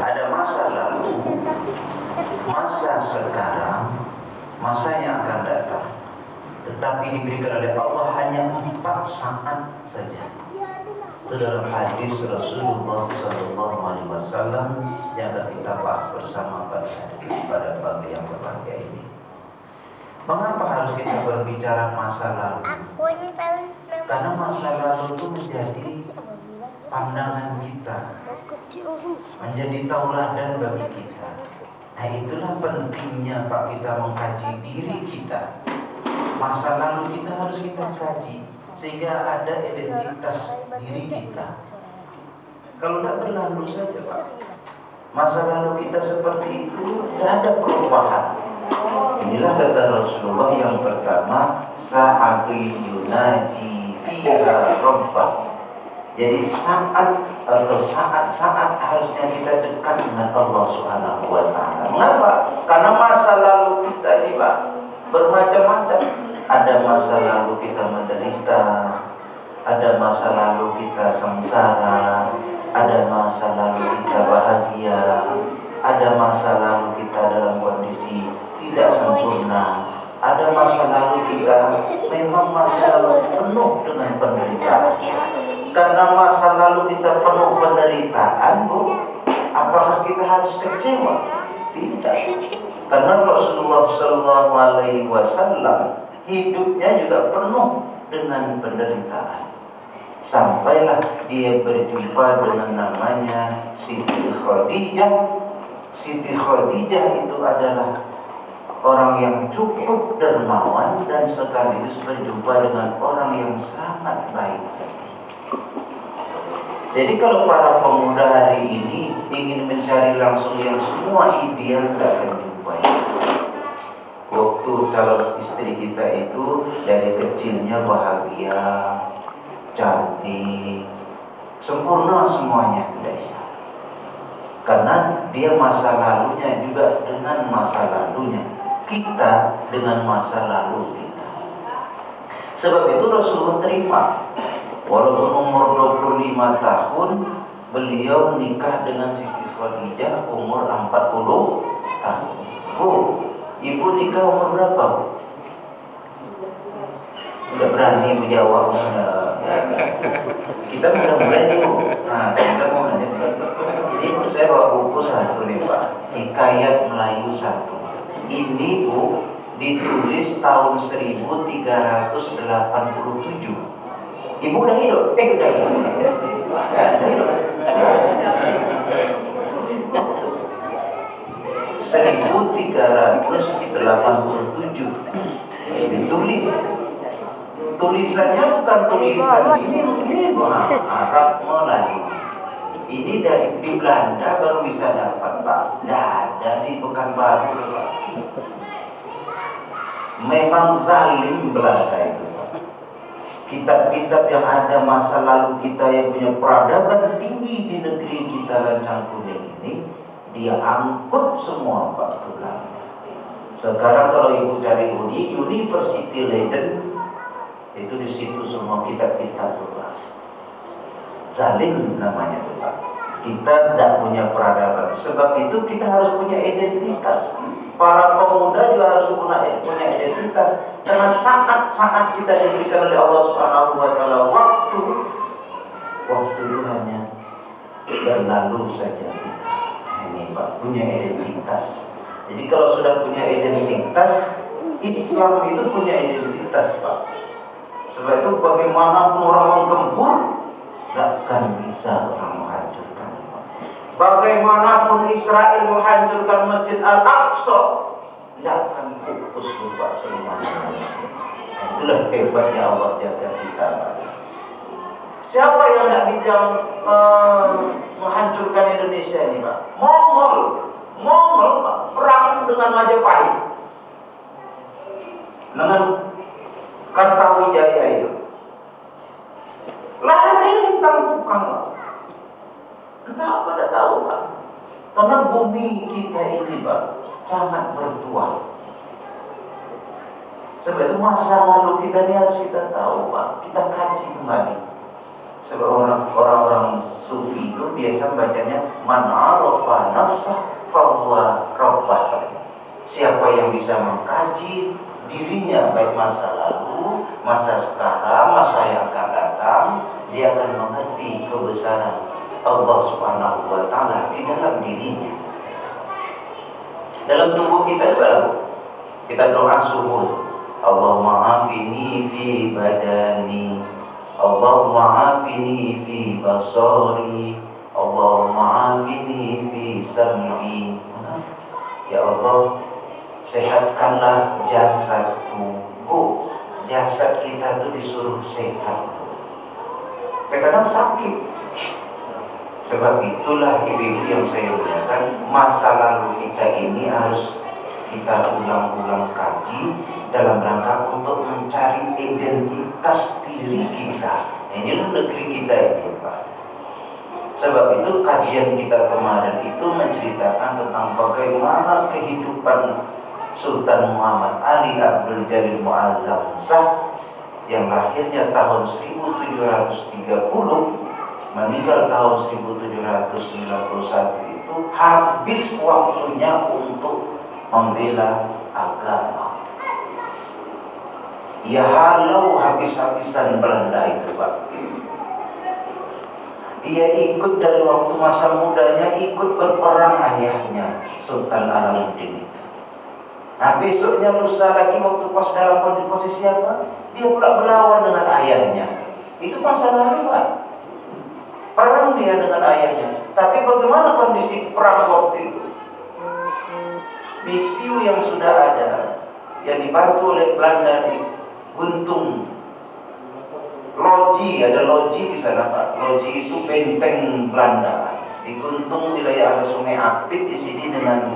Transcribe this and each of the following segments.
Ada masa lalu, masa sekarang, masa yang akan datang. Tetapi diberikan oleh Allah hanya 4 saat saja. Itu dalam hadis Rasulullah SAW yang akan kita bahas bersama pada pagi yang berbahagia ini. Mengapa harus kita berbicara masa lalu? Karena masa lalu itu menjadi pandangan kita, menjadi tauladan bagi kita. Nah, itulah pentingnya Pak kita mengkaji diri kita. Masa lalu kita harus kita kaji sehingga ada identitas diri kita. Kalau tidak berlalu saja Pak, masa lalu kita seperti itu, tidak ada perubahan. Inilah kata Rasulullah yang pertama, sa'ati yunaji fiha rabbah. Jadi saat-saat harusnya kita dekat dengan Allah Subhanahu wa taala. Mengapa? Karena masa lalu kita ini Pak bermacam-macam. Ada masa lalu kita menderita, ada masa lalu kita sengsara, ada masa lalu kita bahagia, ada masa lalu kita dalam kondisi tidak sempurna, ada masa lalu kita memang masa lalu penuh dengan penderitaan. Karena masa lalu kita penuh penderitaan, Bu, apakah kita harus kecewa? Tidak. Karena Rasulullah SAW hidupnya juga penuh dengan penderitaan. Sampailah dia berjumpa dengan namanya Siti Khadijah. Siti Khadijah itu adalah orang yang cukup dermawan dan sekaligus berjumpa dengan orang yang sangat baik. Jadi kalau para pemuda hari ini ingin mencari langsung yang semua ideal, tidak akan jumpai. Waktu calon istri kita itu dari kecilnya bahagia, cantik, sempurna semuanya, tidak bisa. Karena dia masa lalunya juga dengan masa lalunya, kita dengan masa lalu kita. Sebab itu Rasulullah terima. Walaupun umur 25 tahun, beliau nikah dengan Siti Khadijah umur 40 tahun. Ibu nikah umur berapa? Udah berani menjawab. Kita mudah-mudahan Ibu. Nah, kita mau nanya. Jadi saya bawa buku satu nih Pak, Hikayat Melayu 1. Ini Bu ditulis tahun 1387. Ibu udah hidup? Udah hidup. Udah hidup. 1387 ditulis. Tulisannya bukan tulisan ini Arab Melayu. Ini dari di Belanda baru bisa dapat Pak. Dari bukan baru Pak. Memang zalim Belanda itu Pak. Kitab-kitab yang ada masa lalu kita yang punya peradaban tinggi di negeri kita Lancang Kuning ini, dia angkut semua Pak ke Belanda. Sekarang kalau Ibu cari University Leiden, itu di situ semua kitab-kitab Pak. Zalim namanya Pak. Kita tidak punya peradaban. Sebab itu kita harus punya identitas. Para pemuda juga harus punya identitas. Karena saat-saat kita diberikan oleh Allah Subhanahu wa taala waktu itu hanya berlalu saja. Ini Pak punya identitas. Jadi kalau sudah punya identitas, Islam itu punya identitas Pak. Sebab itu bagaimanapun orang menggempur, tidak akan bisa orang menghancurkan. Bagaimanapun Israel menghancurkan Masjid Al-Aqsa, tidak akan pupus lupa keimanan manusia. Itulah hebatnya Allah jaga kita. Siapa yang tidak bisa menghancurkan Indonesia ini Pak? Mongol Pak, perang dengan Majapahit, dengan Kartawijaya itu. Lari ditampukkan Pak. Kenapa tidak tahu Pak? Karena bumi kita ini Pak sangat bertuah. Sebab itu masa lalu kita ini harus kita tahu Pak. Kita kaji kembali. Sebab orang-orang sufi itu biasa bacanya man arafa nafsah fahuwa rabbah. Siapa yang bisa mengkaji dirinya, baik masa lalu, masa sekarang, masa yang akan datang, dia akan mengerti kebesaran Allah Subhanahu wa taala di dalam dirinya. Dalam tubuh kita juga kita doa subuh, Allahumma afini fi badani, Allahumma afini fi basari, Allahumma afini fi sam'i. Ya Allah, sehatkanlah jasadku. Jasad kita itu disuruh sehat, kadang sakit. Sebab itulah ibu-ibu yang saya muliakan, masa lalu kita ini harus kita ulang-ulang kaji dalam rangka untuk mencari identitas diri kita. Ini negeri kita ini, Pak. Sebab itu kajian kita kemarin itu menceritakan tentang bagaimana kehidupan Sultan Muhammad Ali Abdul Jalil Muazzam Shah yang lahirnya tahun 1730, meninggal tahun 1791 itu habis waktunya untuk membela agama. Ya halau habis-habisan Belanda itu, Pak. Dia ikut dari waktu masa mudanya, ikut berperang ayahnya Sultan Alamuddin itu. Nah besoknya lusa lagi waktu pas dalam posisi apa? Dia pula berlawan dengan ayahnya. Itu masa lalu, Pak. Perang dia dengan ayahnya. Tapi bagaimana kondisi perang waktu itu? Misiu yang sudah ada, yang dibantu oleh Belanda di Guntung Loji, ada Loji di sana, Pak. Loji itu benteng Belanda. Di Guntung wilayah ada Sungai Apit di sini dengan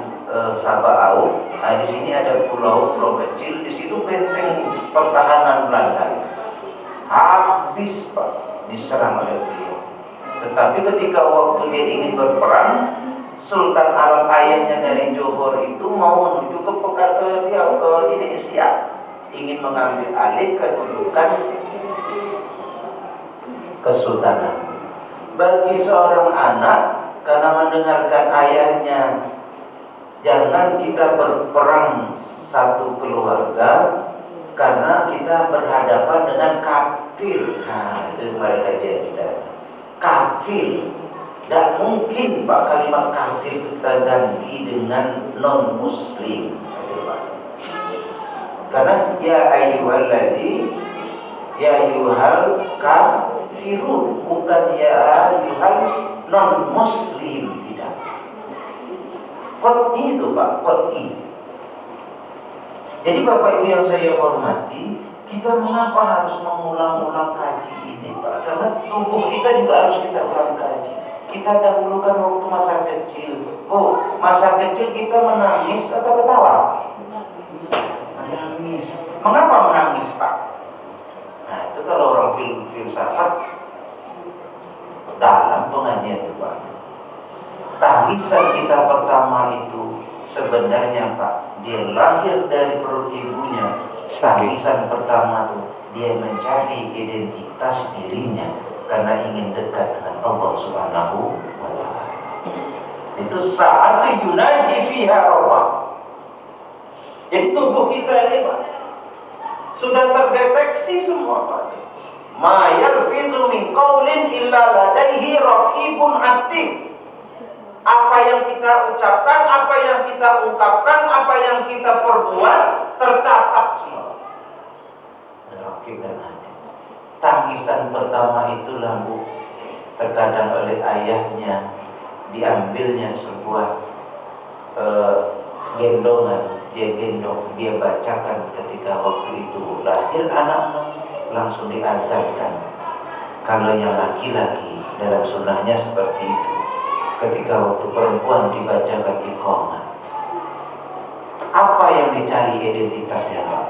Sabaau. Nah, di sini ada pulau kecil. Di situ benteng pertahanan Belanda. Habis, Pak, diserang oleh beliau. Tetapi ketika waktu dia ingin berperang, Sultan Alam ayahnya dari Johor itu mau menuju ke Indonesia, ingin mengambil alih kedudukan kesultanan. Bagi seorang anak, karena mendengarkan ayahnya, jangan kita berperang satu keluarga karena kita berhadapan dengan kafir. Nah, itu mereka kita kafir. Dan mungkin, Pak, kalimat kafir kita ganti dengan non muslim. Karena ya ayyuhal kafirun, bukan ya ayyuhal non muslim, tidak. Qat'i itu, Pak, qat'i. Jadi Bapak Ibu yang saya hormati, kita mengapa harus mengulang-ulang kaji ini, Pak? Karena tubuh kita juga harus kita ulang kaji. Kita dahulukan waktu masa kecil. Masa kecil kita menangis atau ketawa? Menangis. Mengapa menangis, Pak? Nah, itu kalau orang filsafat dalam pengajian itu, Pak. Tangisan kita pertama itu sebenarnya, Pak, dia lahir dari perut ibunya. Tangisan pertama itu dia mencari identitas dirinya karena ingin dekat dengan Allah Subhanahu wa taala. Itu saat yunaji fiha Allah. Jadi tubuh kita ini, Pak, sudah terdeteksi semua, Pak. Ma yalfizu min qaulin illa ladaihi raqibun atid. Apa yang kita ucapkan, apa yang kita ungkapkan, apa yang kita perbuat tercatat semua. Raqib dan atid. Tangisan pertama itulah, Bu, terkadang oleh ayahnya diambilnya sebuah gendongan, dia gendong, dia bacakan ketika waktu itu lahir anak langsung diazankan. Kalau yang laki-laki dalam sunnahnya seperti itu, ketika waktu perempuan dibacakan iqamah. Apa yang dicari identitasnya, Pak?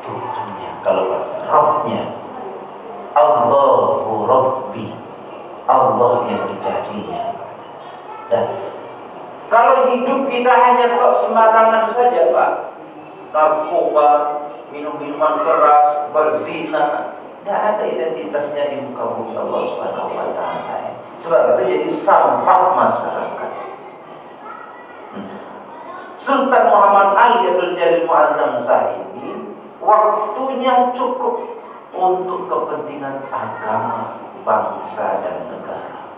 Tuhannya. Kalau Rabbnya, Allahu Rabbi, Allah yang dicarinya. Dan kalau hidup kita hanya kok sembarangan saja, Pak, narkoba, minum minuman keras, berzina, Tidak ada identitasnya di muka bumi Allah Subhanahu wa Ta'ala. Sebab itu jadi sampah masyarakat. Sultan Muhammad Ali Abdul Jalil Muazzam Shah ini waktunya cukup untuk kepentingan agama, bangsa dan negara.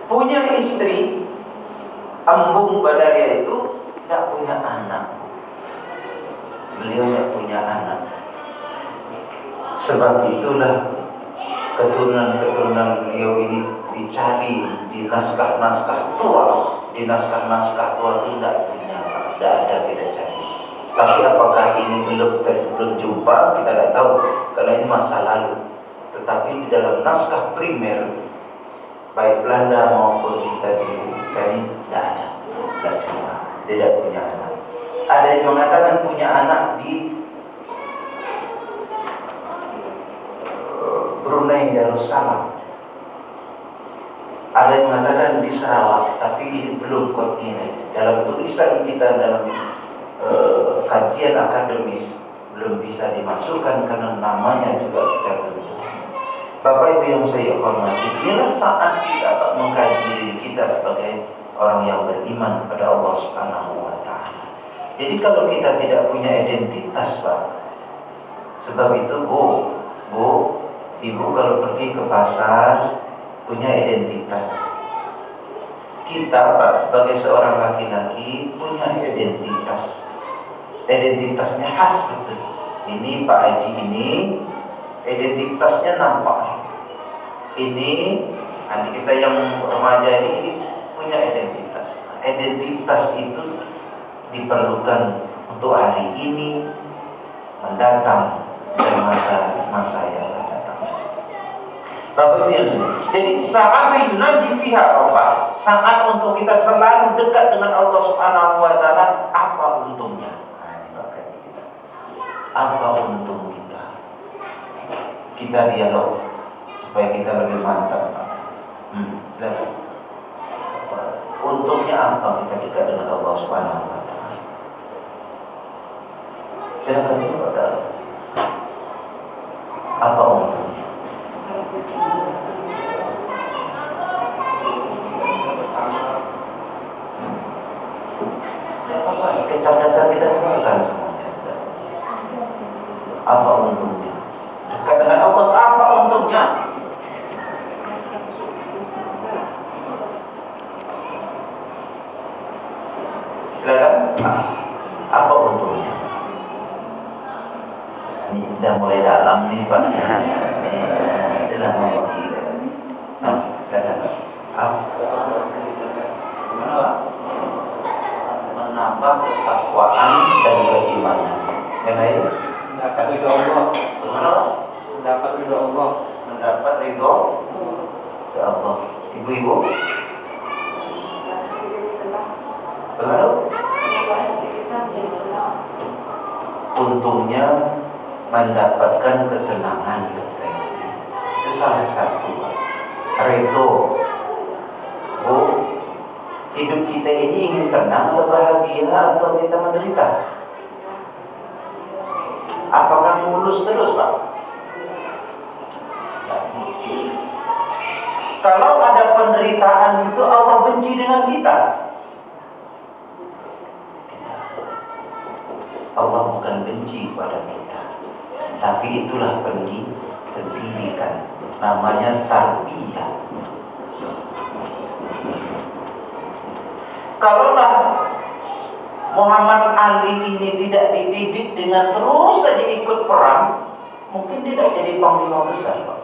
Punya istri, Embung Badaria itu tidak punya anak. Beliau tidak punya anak. Sebab itulah keturunan beliau ini dicari di naskah-naskah tua. Di naskah-naskah tua itu tidak ada kita cari. Tapi apakah ini belum jumpa, kita tidak tahu, karena ini masa lalu. Tetapi di dalam naskah primer, baik Belanda maupun kita ini tidak ada, tidak jumpa. Dia tidak punya anak. Ada yang mengatakan punya anak di Brunei Darussalam. Ada yang mengatakan di Sarawak, tapi ini belum koordinasi. Dalam tulisan kita dalam kajian akademis belum bisa dimasukkan karena namanya juga kita belum. Bapak Ibu yang saya hormati, inilah saat kita mengkaji diri kita sebagai orang yang beriman kepada Allah Subhanahu wa Ta'ala. Jadi kalau kita tidak punya identitas, Pak, sebab itu Ibu kalau pergi ke pasar punya identitas. Kita, Pak, sebagai seorang laki-laki punya identitas. Identitasnya khas betul. Ini Pak Haji ini identitasnya nampak. Ini nanti kita yang remaja ini punya identitas. Identitas itu diperlukan untuk hari ini, mendatang, dan masa yang akan datang. Bapak Ibu, jadi saat yunaji fiha Allah, saat untuk kita selalu dekat dengan Allah Subhanahu wa Ta'ala, apa untungnya? Apa untung kita? Kita dialog supaya kita lebih mantap. Silakan. Untungnya apa kita dekat dengan Allah Subhanahu wa Ta'ala? Silakan kepada apa untungnya? Kecerdasan kita kembangkan semuanya. Apa untungnya? Dekat dengan Allah, apa untungnya? Silakan. Apa untungnya? Ini sudah mulai dalam nih, Pak. Dalam mengaji. Silakan. Menambah ketakwaan dan keimanan. Yang lain? Mendapat ridho Allah. Bagaimana? Mendapat ridho Allah. Mendapat ridho Allah. Ibu-ibu? Bagaimana? Untungnya mendapatkan ketenangan. Itu salah satu. Ridho. Hidup kita ini ingin tenang atau bahagia atau kita menderita? Apakah mulus terus, Pak? Kalau ada penderitaan itu Allah benci dengan kita. Allah bukan benci pada kita, tapi itulah pendidikan. Namanya tarbiyah. Kalaulah Muhammad Ali ini tidak dididik dengan terus saja ikut perang, mungkin tidak jadi panglima besar, Pak.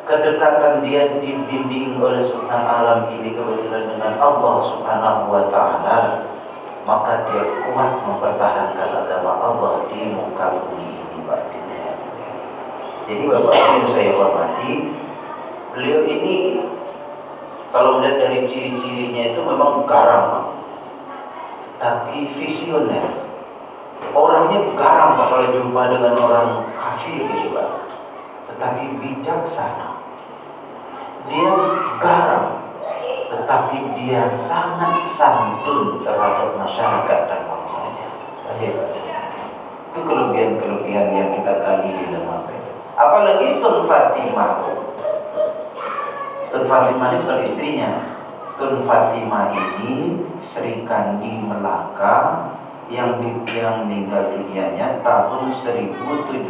Kedekatan dia dibimbing oleh Sultan Alam ini kebetulan dengan Allah Subhanahu wa Ta'ala, maka dia kuat mempertahankan agama Allah di muka bumi ini, Pak. Jadi Bapak Ibu saya hormati, beliau ini kalau melihat dari ciri-cirinya itu memang garang, Pak. Tapi visioner. Orangnya garang, Pak, kalau jumpa dengan orang kafir gitu, Pak. Tetapi bijaksana. Dia garang, tetapi dia sangat santun terhadap masyarakat dan bangsa. Itu kelebihan-kelebihan yang kita kali di dalam apa itu. Apalagi Tun Fatimah. Tun Fatimah ini bukan istrinya. Tun Fatimah ini Sri Kandi Melaka yang meninggal dunianya tahun 1726,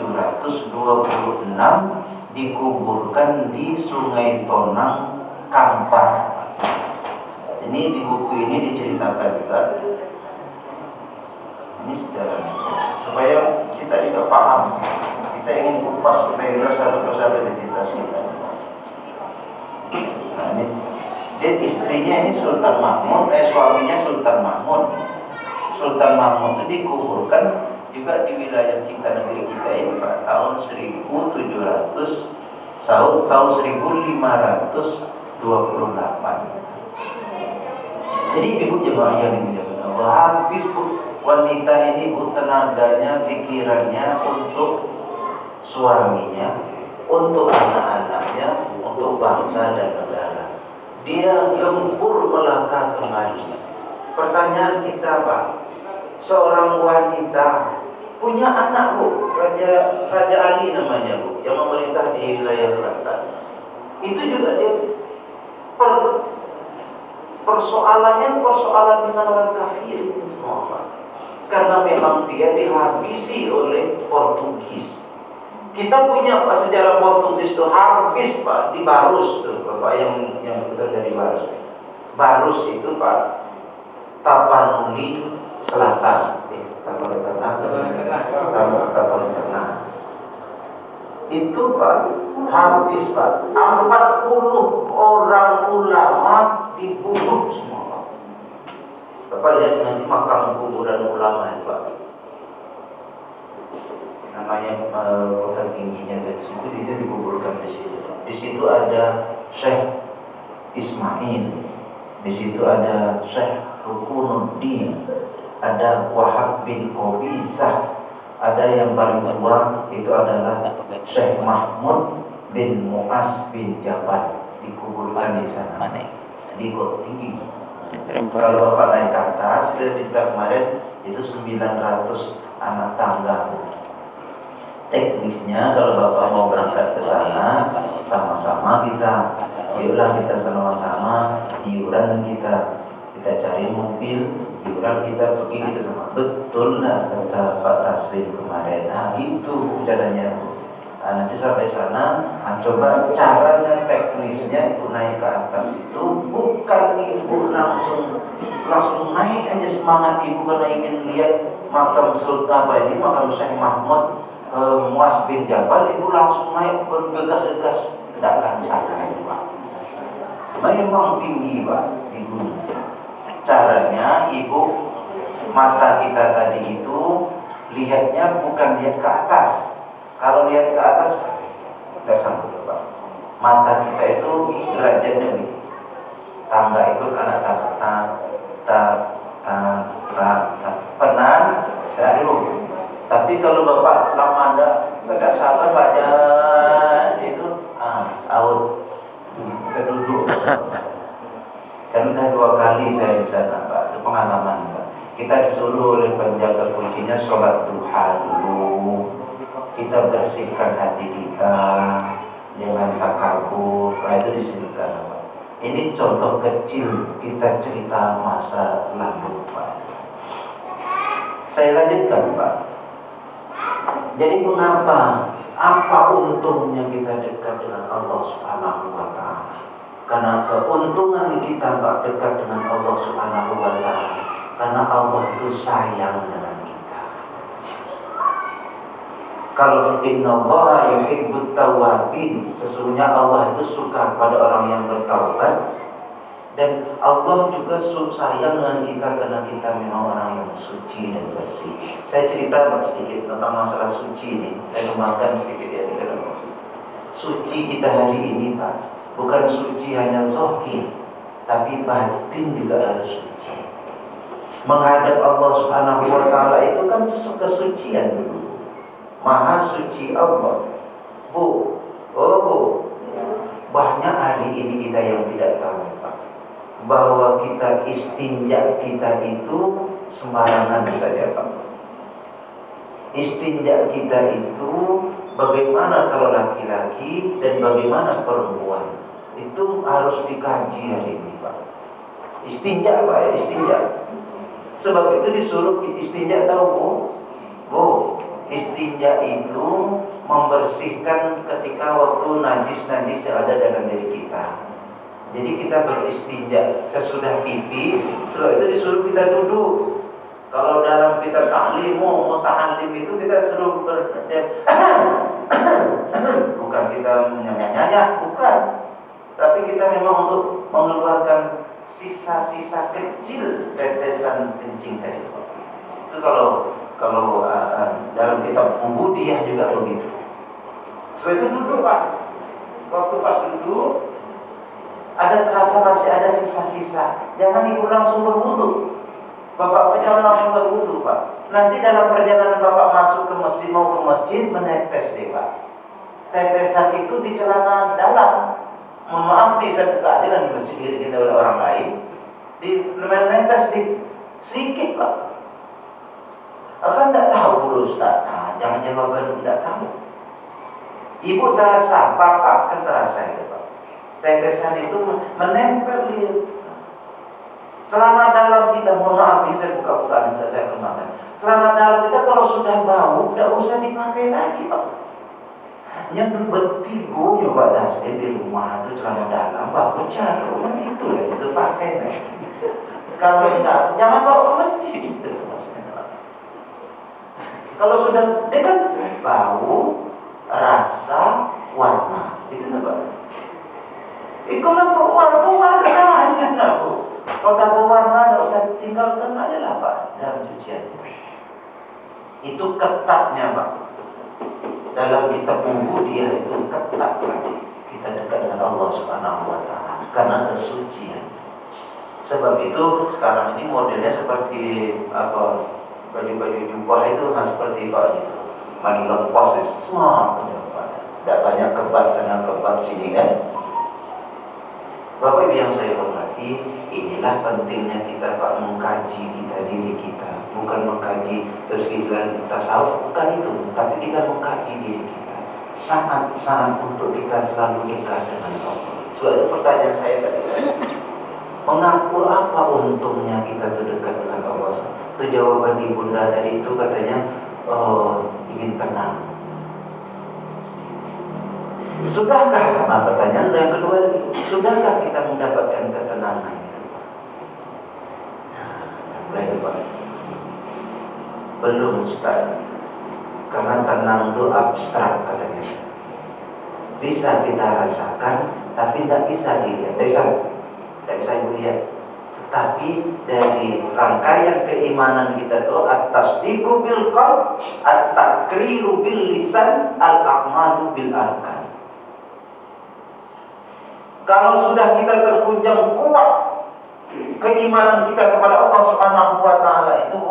dikuburkan di Sungai Tonang, Kampar. Ini di buku ini diceritakan juga. Ini sejarahnya supaya kita juga paham. Kita ingin kupas supaya satu persatu identitas kita. Nah, ini dia istrinya ini Sultan Mahmud, suaminya Sultan Mahmud. Sultan Mahmud itu dikuburkan juga di wilayah kita, negeri kita ini pada tahun 1700 tahun 1528. Jadi ibu jemaah yang dimuliakan Allah, habis wanita ini tenaganya, pikirannya untuk suaminya, untuk anak-anaknya, untuk bangsa dan negara. Dia gempur melangkah kemari. Pertanyaan kita, Pak, seorang wanita punya anak, Bu, Raja Ali namanya, Bu, yang memerintah di wilayah selatan. Itu juga dia persoalan dengan orang kafir semua, Pak. Karena memang dia dihabisi oleh Portugis. Kita punya Pak sejarah Portugis itu habis, Pak, di Barus tuh, Bapak yang betul dari Barus. Barus itu, Pak, Tapanuli Selatan, Tapanuli Tengah. Itu, Pak, habis, Pak, 40 orang ulama dibunuh semua, Pak. Bapak lihat nanti makam kuburan ulama itu, Pak. Namanya kota tingginya dari situ, itu dikuburkan di situ. Di situ ada Syekh Ismail, di situ ada Syekh Rukunuddin, ada Wahab bin Qobisah, ada yang paling tua itu adalah Syekh Mahmud bin Mu'az bin Jabal, dikuburkan di sana. Di kota tinggi. Kalau Bapak naik ke atas, sudah cerita kemarin itu 900 anak tangga. Teknisnya kalau Bapak mau berangkat ke sana, sama-sama kita, yuklah kita sama-sama iuran kita cari mobil, iuran kita pergi kita sama. Betul lah kata Pak Taslim kemarin. Nah itu caranya. Nah, nanti sampai sana, coba caranya teknisnya itu naik ke atas itu bukan ibu langsung naik aja semangat ibu karena ingin lihat makam Sultan ini, makam Syekh Mahmud Mu'az bin Jabal, ibu langsung naik bergegas-gegas tidak akan sana itu, Pak. Memang tinggi, Pak, di gunung. Caranya ibu, mata kita tadi itu lihatnya bukan lihat ke atas. Kalau lihat ke atas tidak sanggup, Pak. Mata kita itu derajatnya nih. Tangga ikut anak penan saya dulu. Tapi kalau Bapak lama Anda sedang sabar baca itu out keduduk. Karena 2 kali saya di sana, Pak, itu pengalaman, Pak. Kita disuruh oleh penjaga kuncinya sholat duha dulu. Kita bersihkan hati kita dengan takabur. Itu disebutkan, Pak. Ini contoh kecil kita cerita masa lalu, Pak. Saya lanjutkan, Pak. Jadi mengapa? Apa untungnya kita dekat dengan Allah Subhanahu wa Ta'ala? Karena keuntungan kita Pak dekat dengan Allah Subhanahu wa Ta'ala, karena Allah itu sayang dengan kita. Kalau innallaha yuhibbut tawwabin, sesungguhnya Allah itu suka pada orang yang bertaubat. Dan Allah juga sayang dengan kita karena kita memang orang yang suci dan bersih. Saya cerita sedikit tentang masalah suci ini. Saya kembangkan sedikit ya. Suci kita hari ini, Pak, bukan suci hanya zahir, tapi batin juga harus suci. Menghadap Allah Subhanahu wa Ta'ala itu kan kesucian dulu. Maha suci Allah. Bu, banyak hari ini kita yang tidak tahu, Pak, bahwa kita istinja kita itu sembarangan saja, Pak. Istinja kita itu bagaimana kalau laki-laki dan bagaimana perempuan. Itu harus dikaji hari ini, Pak. Istinja, Pak, ya, istinja. Sebab itu disuruh istinja, tahu Bu? Bu, istinja itu membersihkan ketika waktu najis-najis yang ada dalam diri kita. Jadi kita beristinja sesudah pipis, setelah itu disuruh kita duduk. Kalau dalam kita ta'limu, muta'allim itu kita suruh bukan kita menyanyi-nyanyi, bukan. Tapi kita memang untuk mengeluarkan sisa-sisa kecil tetesan kencing tadi. Itu kalau dalam kitab Ubudiyah juga begitu. Setelah itu duduk, Pak. Waktu pas duduk, ada terasa masih ada sisa-sisa. Jangan ibu langsung berwudu. Bapak jangan langsung berwudu, Pak. Nanti dalam perjalanan Bapak masuk ke masjid, mau ke masjid, menetes deh, Pak. Tetesan itu di celana dalam. Mohon maaf nih, saya buka aja dan masjid kita oleh orang lain. Di menetes di sedikit, Pak. Akan tidak tahu dulu, Ustaz. Nah, jangan jawaban tidak tahu. Ibu terasa, Bapak kan terasa itu, Pak. Tetesan itu menempel di celana dalam kita. Mohon maaf, saya buka-buka, saya kembangkan. Celana dalam kita kalau sudah bau, tidak usah dipakai lagi, Pak. Yang bertigo nyoba dasar di rumah itu celana dalam, bau jarum itu lah, itu pakai. Kalau tidak, jangan bawa ke masjid itu. Kalau sudah dekat bau, rasa, warna, itu apa? Kalau warna, Bu. Kalau dah berwarna, tidak usah tinggalkan aja lah, Pak, dalam cucian. Itu ketatnya, Pak. Dalam kitab Ubudiyah itu ketat lagi. Kita dekat dengan Allah Subhanahu wa Ta'ala karena kesucian. Sebab itu sekarang ini modelnya seperti apa? Baju-baju jubah itu seperti Pak itu. Mandi lepas semua tidak banyak kebat sana kebat sini kan. Bapak Ibu yang saya hormati, inilah pentingnya kita, Pak, mengkaji kita diri kita. Bukan mengkaji terus istilah tasawuf, bukan itu, tapi kita mengkaji diri kita. Sangat-sangat untuk kita selalu dekat dengan Allah. Sebab itu pertanyaan saya tadi, mengaku apa untungnya kita terdekat dengan Allah? Itu jawaban ibunda tadi itu katanya, ingin tenang. Sudahkah? Nah, pertanyaan yang kedua, sudahkah kita mendapatkan ketenangan? Nah, belum, Ustaz. Karena tenang itu abstrak katanya. Bisa kita rasakan, tapi tidak bisa dilihat. Tidak bisa dilihat. Tetapi dari rangkaian keimanan kita itu at-tasdiqu bil qalb, at-taqriru bil lisan, al-a'malu bil arkan. Kalau sudah kita terhunjam kuat keimanan kita kepada Allah Subhanahu wa Ta'ala itu,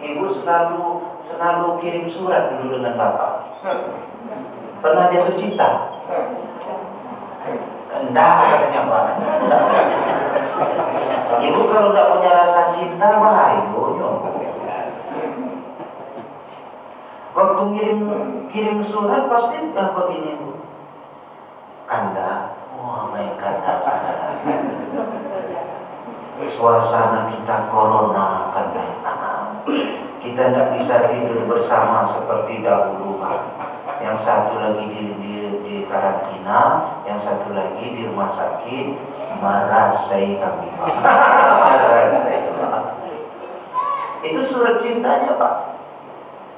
Ibu selalu kirim surat dulu dengan Bapak. Pernah jatuh cinta? Enggak, katanya Pak. Ibu kalau tidak punya rasa cinta, bahaya. Waktu kirim surat pasti begini, Bu. Kanda, main kanda. Suasana kita corona, Kanda. Kita tidak bisa tidur bersama seperti dahulu, Pak. Yang satu lagi di karantina, yang satu lagi di rumah sakit. Merasai kami, Pak. Itu surat cintanya, Pak.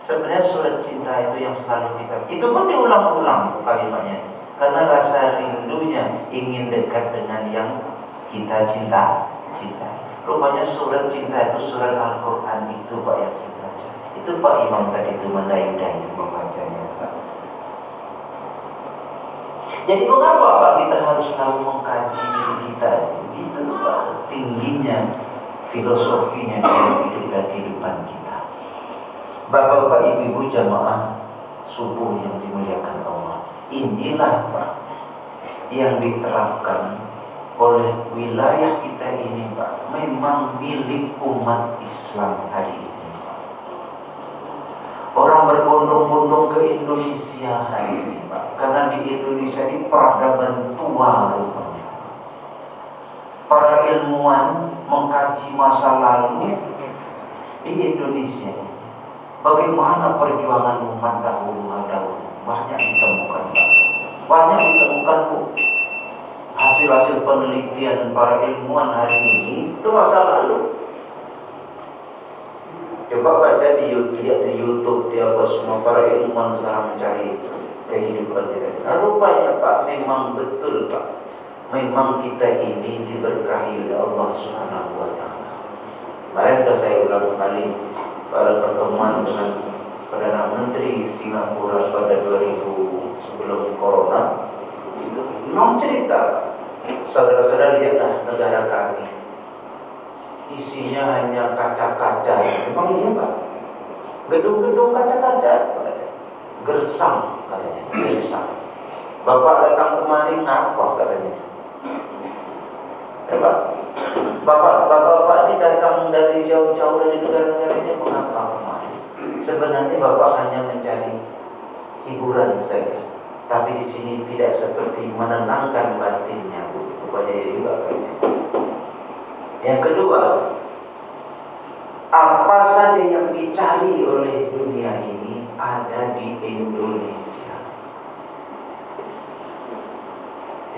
Sebenarnya surat cinta itu yang selalu kita, itu pun diulang-ulang kalimatnya, karena rasa rindunya ingin dekat dengan yang kita cinta. Rupanya surat cinta itu surat Al-Quran itu, Pak, yang saya baca. Itu Pak Imam tadi itu mendayu-dayu membacanya, Pak. Jadi mengapa, Pak, kita harus selalu mengkaji diri kita? Itu, Pak, tingginya filosofinya dalam hidup dan kehidupan kita. Bapak-bapak, ibu-ibu jamaah subuh yang dimuliakan Allah, inilah, Pak, yang diterapkan oleh wilayah kita ini, Pak, memang milik umat Islam hari ini. Orang berbondong-bondong ke Indonesia hari ini, Pak, karena di Indonesia ini peradaban tua rupanya. Para ilmuwan mengkaji masa lalu di Indonesia. Bagaimana perjuangan umat dahulu, banyak ditemukan, Pak. Banyak ditemukan, Bu. Hasil-hasil penelitian para ilmuwan hari ini itu masa lalu. Coba baca di YouTube, di apa semua para ilmuwan sekarang mencari kehidupan kita. Nah, rupanya, Pak, memang betul, Pak. Memang kita ini diberkahi oleh Allah Subhanahu wa taala. Kemarin sudah saya ulang kali pada pertemuan dengan Perdana Menteri Singapura pada 2000 sebelum Corona. Memang cerita, saudara-saudara, lihatlah negara kami, isinya hanya kaca-kaca. Memang iya, Pak. Gedung-gedung kaca-kaca, gersang katanya, gersang. Bapak datang kemari ngapa katanya? Ya, Pak. Bapak ini datang dari jauh-jauh dari negara-negara ini mengapa kemari? Sebenarnya Bapak hanya mencari hiburan saja. Tapi di sini tidak seperti menenangkan batinnya, Bu. Rupanya juga kayaknya. Yang kedua, apa saja yang dicari oleh dunia ini ada di Indonesia.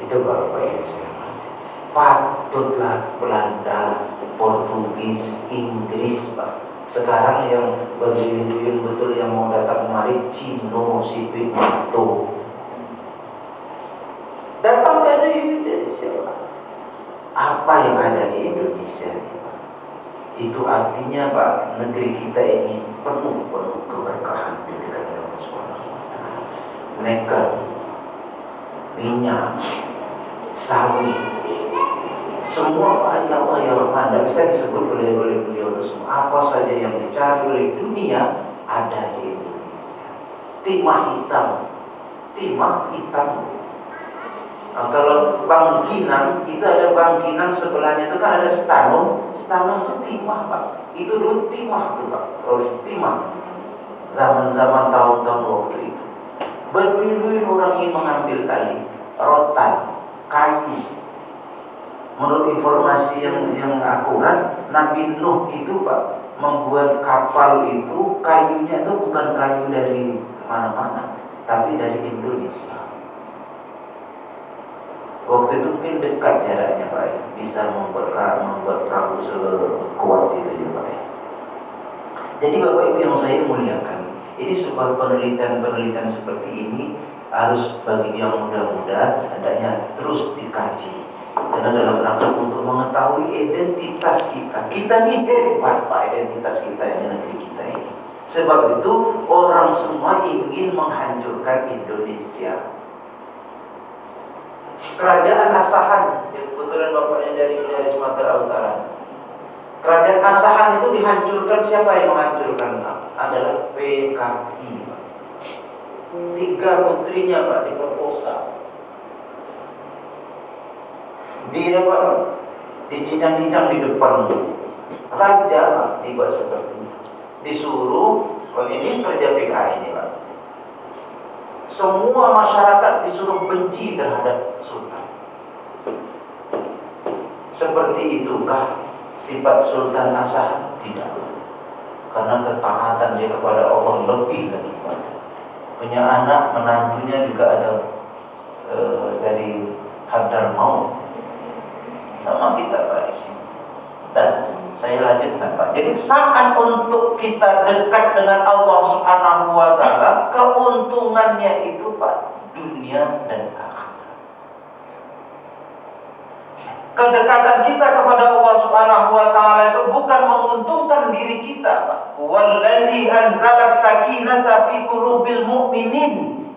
Itu Bapak yang saya mati. Patutlah Belanda, Portugis, Inggris, Pak. Sekarang yang berduyun-duyun betul yang mau datang kemari, Cino, Sipit, Mato. Datang dari Indonesia, Pak. Apa yang ada di Indonesia, Pak? Itu artinya, Pak, negeri kita ini penuh keberkahan di dekat Allah Subhanahu wa taala. Nikel, minyak, sawit, semua Pak yang Anda bisa disebut oleh beliau semua. Apa saja yang dicari oleh dunia ada di Indonesia. Timah hitam. Nah, kalau Bangkinang, itu ada Bangkinang sebelahnya itu kan ada Stanung itu timah, Pak. Itu dulu timah tuh, Pak. Timah. Zaman-zaman tahun-tahun waktu itu. Berduyun orang ingin mengambil tali, rotan, kayu. Menurut informasi yang akurat, Nabi Nuh itu, Pak, membuat kapal itu kayunya itu bukan kayu dari mana-mana, tapi dari Indonesia. Waktu itu mungkin dekat jaraknya, Pak, bisa membuat perahu sekuat itu ya, Pak. Jadi Bapak Ibu yang saya muliakan, ini sebuah penelitian seperti ini harus bagi yang muda-muda hendaknya terus dikaji. Karena dalam rangka untuk mengetahui identitas kita. Kita ini hebat, Pak, identitas kita di negeri kita ini. Sebab itu orang semua ingin menghancurkan Indonesia. Kerajaan Asahan, yang kebetulan bapaknya dari Sumatera Utara. Kerajaan Asahan itu dihancurkan, siapa yang menghancurkan? Adalah PKI. 3 putrinya, Pak, diperkosa. Dia, Pak, dicincang-cincang di depan raja, Pak, dibuat seperti itu. Disuruh, ini kerja PKI ini, Pak. Semua masyarakat disuruh benci terhadap sultan. Seperti itukah sifat Sultan Asahan? Tidak. Karena ketaatan dia kepada Allah lebih lagi. Punya anak, menantunya juga ada dari Hadramaut. Sama kita, Pak. Dan saya lanjutkan, Pak. Jadi saat untuk kita dekat dengan Allah Subhanahu wa taala, keuntungannya itu, Pak, dunia dan akhirat. Kedekatan kita kepada Allah Subhanahu wa taala itu bukan menguntungkan diri kita, Pak. Wallazi anzala sakinata fi qulubil mu'minin.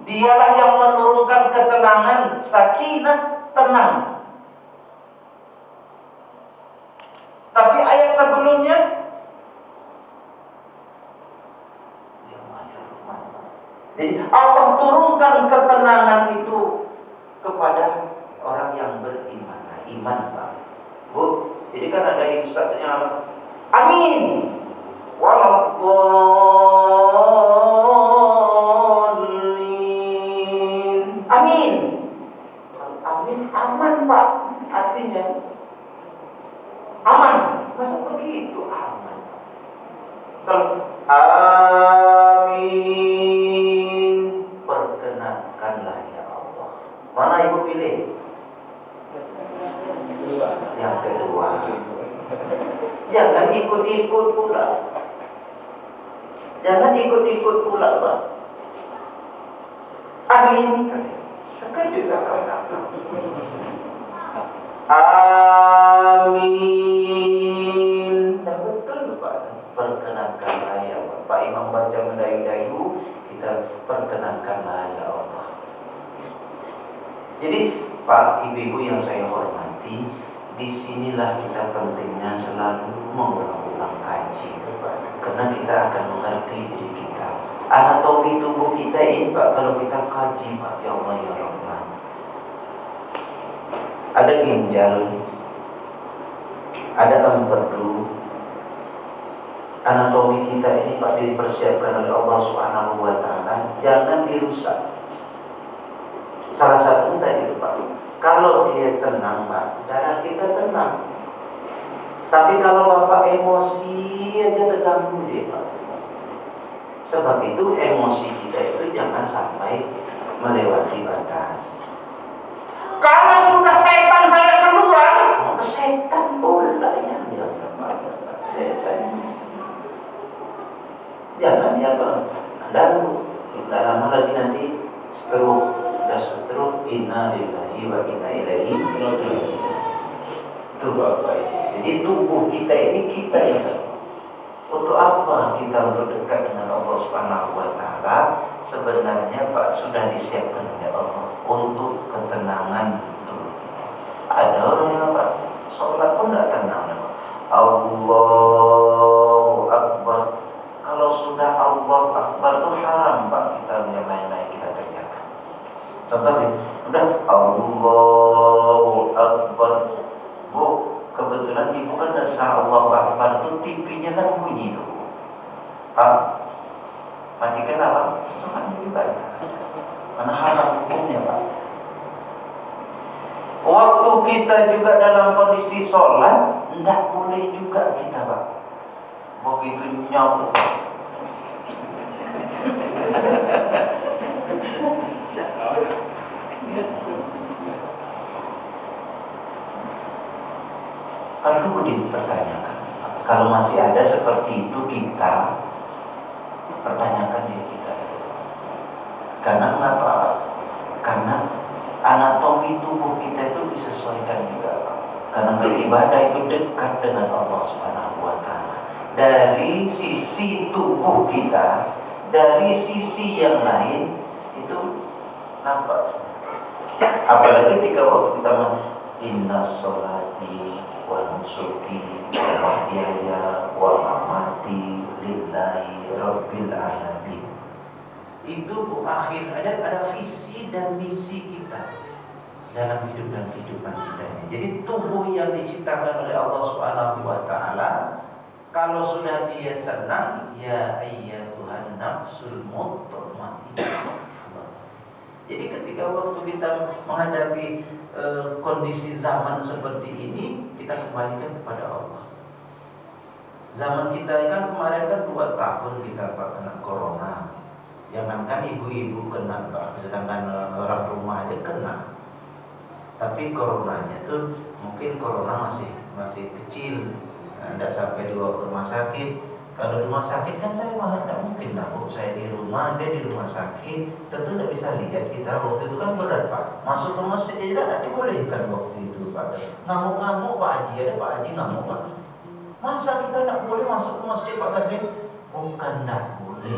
Dialah yang menurunkan ketenangan, sakinah, tenang. Tapi ayat sebelumnya jadi Allah turunkan ketenangan itu kepada orang yang beriman. Nah, iman Pak. Bu, jadi kan ada ustaznya apa? Amin. Waladdallin. Amin. Amin aman Pak, artinya aman. Masa begitu aman? Kalau amin, perkenankanlah ya Allah. Mana ibu pilih? Yang kedua. Jangan ikut-ikut pula. Jangan ikut-ikut pula, Pak. Amin. Kan juga amin. Nah, betul Pak. Perkenankanlah ya Allah. Pak Imam baca mendayu-dayu, kita perkenankanlah ya Allah. Jadi Pak, Ibu-ibu yang saya hormati, disinilah kita pentingnya selalu mengulang-ulang kaji, Pak. Karena kita akan mengerti diri kita. Anatomi tubuh kita ini Pak, kalau kita kaji Pak, ya Allah ya Rahman. Ada ginjal, ada empedu. Anatomi kita ini Pak dipersiapkan oleh Allah Subhanahu wa Ta'ala, jangan dirusak. Salah satunya tadi itu Pak, kalau dia tenang Pak, darah kita tenang. Tapi kalau Bapak emosi aja terganggu dia Pak. Sebab itu emosi kita itu jangan sampai melewati batas. Kalau sudah setan saya keluar, setan pula yang dia setan. Jangan ya Pak. Dan tidak lama lagi nanti stroke, inna lillahi wa inna ilaihi raji'un. Itu Bapak. Jadi tubuh kita ini kita yang untuk apa kita berdekat dengan Allah Subhanahu wa Ta'ala? Sebenarnya Pak sudah disiapkan oleh Allah untuk ketenangan itu. Ada orang yang Pak sholat pun tidak tenang. Allahu Akbar. Kalau sudah Allah Akbar itu haram Pak kita yang lain-lain kita kerjakan. Contohnya, udah Allahu Akbar. Bu, kebetulan ibu kan dasar Allahu Akbar itu TV-nya kan bunyi tuh. Pak, matikan apa? Semuanya dibayar. Karena haram hukumnya Pak. Waktu kita juga dalam kondisi sholat, tidak boleh juga kita Pak. Begitu nyamuk. Perlu dipertanyakan. Kalau masih ada seperti itu kita pertanyakan diri kita. Karena kenapa? Karena anatomi tubuh kita itu disesuaikan juga. Karena beribadah itu dekat dengan Allah Subhanahu wa Ta'ala. Dari sisi tubuh kita, dari sisi yang lain itu nampak. Apalagi ketika waktu kita inna sholati wa nusuki wa mahyaya wa mamati lillahi rabbil alamin. Itu akhir ada visi dan misi kita dalam hidup dan kehidupan kita ini. Jadi tubuh yang diciptakan oleh Allah Subhanahu wa Ta'ala, kalau sudah dia tenang, ya ayyatuhan nafsul mutmainnah. Jadi ketika waktu kita menghadapi kondisi zaman seperti ini, kita kembalikan kepada Allah. Zaman kita kan kemarin kan 2 tahun kita kena corona. Jangankan ibu-ibu kena Pak, sedangkan orang rumah aja kena. Tapi coronanya tuh mungkin corona masih kecil, tidak sampai dibawa ke rumah sakit. Kalau di rumah sakit kan saya malah tidak mungkin Bu. Saya di rumah, dia di rumah sakit, tentu tidak bisa lihat kita. Waktu itu kan berat Pak. Masuk ke masjid aja tidak dibolehkan waktu itu Pak. Ngamuk-ngamuk Pak Haji, ada Pak Haji ngamuk Pak. Masa kita tidak boleh masuk ke masjid Pak Kasmin? Bukan tidak boleh